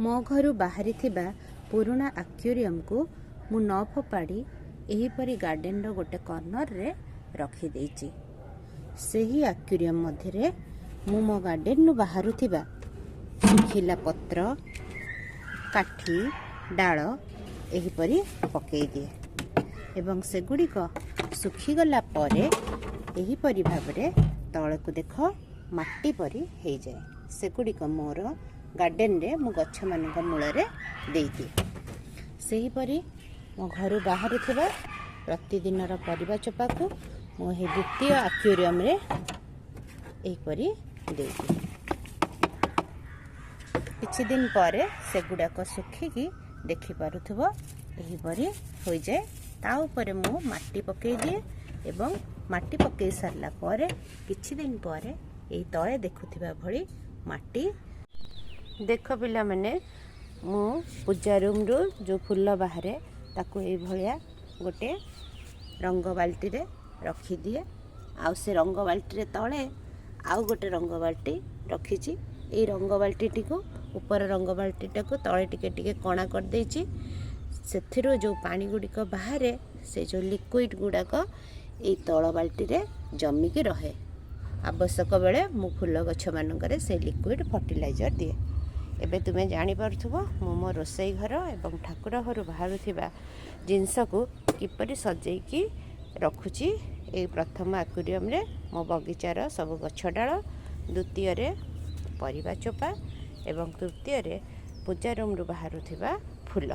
ମୋ ଘରୁ ବାହାରିଥିବା ପୁରୁଣା ଆକ୍ୱେରିୟମକୁ ମୁଁ ନ ଫୋପାଡ଼ି ଏହିପରି ଗାର୍ଡେନର ଗୋଟେ କର୍ଣ୍ଣରରେ ରଖିଦେଇଛି। ସେହି ଆକ୍ୱେରିୟମ ମଧ୍ୟରେ ମୁଁ ମୋ ଗାର୍ଡେନରୁ ବାହାରୁଥିବା ଶୁଖିଲା ପତ୍ର, କାଠି, ଡାଳ ଏହିପରି ପକାଇଦିଏ ଏବଂ ସେଗୁଡ଼ିକ ଶୁଖିଗଲା ପରେ ଏହିପରି ଭାବରେ ତଳକୁ ଦେଖ ମାଟି ପରି ହେଇଯାଏ। ସେଗୁଡ଼ିକ ମୋର ଗାର୍ଡେନରେ ମୁଁ ଗଛମାନଙ୍କ ମୂଳରେ ଦେଇଦିଏ। ସେହିପରି ମୋ ଘରୁ ବାହାରୁଥିବା ପ୍ରତିଦିନର ପରିବା ଚୋପାକୁ ମୁଁ ଏହି ଦ୍ୱିତୀୟ ଆକ୍ୱେରିୟମରେ ଏହିପରି ଦେଇଦିଏ। କିଛି ଦିନ ପରେ ସେଗୁଡ଼ାକ ଶୁଖିକି ଦେଖିପାରୁଥିବ ଏହିପରି ହୋଇଯାଏ। ତା ଉପରେ ମୁଁ ମାଟି ପକାଇ ଦିଏ ଏବଂ ମାଟି ପକାଇ ସାରିଲା ପରେ କିଛି ଦିନ ପରେ ଏଇ ତଳେ ଦେଖୁଥିବା ଭଳି ମାଟି ଦେଖ ପିଲାମାନେ, ମୁଁ ପୂଜା ରୁମ୍ରୁ ଯେଉଁ ଫୁଲ ବାହାରେ ତାକୁ ଏଇଭଳିଆ ଗୋଟେ ରଙ୍ଗ ବାଲ୍ଟିରେ ରଖିଦିଏ। ଆଉ ସେ ରଙ୍ଗ ବାଲ୍ଟିରେ ତଳେ ଆଉ ଗୋଟେ ରଙ୍ଗ ବାଲ୍ଟି ରଖିଛି। ଏଇ ରଙ୍ଗ ବାଲ୍ଟିଟିକୁ ଉପର ରଙ୍ଗ ବାଲ୍ଟିଟାକୁ ତଳେ ଟିକେ ଟିକେ କଣା କରିଦେଇଛି। ସେଥିରୁ ଯେଉଁ ପାଣି ଗୁଡ଼ିକ ବାହାରେ ସେ ଯେଉଁ ଲିକ୍ୱିଡ଼ ଗୁଡ଼ାକ ଏଇ ତଳ ବାଲ୍ଟିରେ ଜମିକି ରହେ। ଆବଶ୍ୟକ ବେଳେ ମୁଁ ଫୁଲ ଗଛମାନଙ୍କରେ ସେ ଲିକ୍ୱିଡ଼ ଫର୍ଟିଲାଇଜର ଦିଏ। ଏବେ ତୁମେ ଜାଣିପାରୁଥିବ ମୁଁ ମୋ ରୋଷେଇ ଘର ଏବଂ ଠାକୁର ଘରୁ ବାହାରୁଥିବା ଜିନିଷକୁ କିପରି ସଜେଇକି ରଖୁଛି। ଏଇ ପ୍ରଥମ ଆକ୍ୱେରିୟମରେ ମୋ ବଗିଚାର ସବୁ ଗଛ ଡାଳ, ଦ୍ୱିତୀୟରେ ପରିବା ଚୋପା ଏବଂ ତୃତୀୟରେ ପୂଜା ରୁମ୍ରୁ ବାହାରୁଥିବା ଫୁଲ।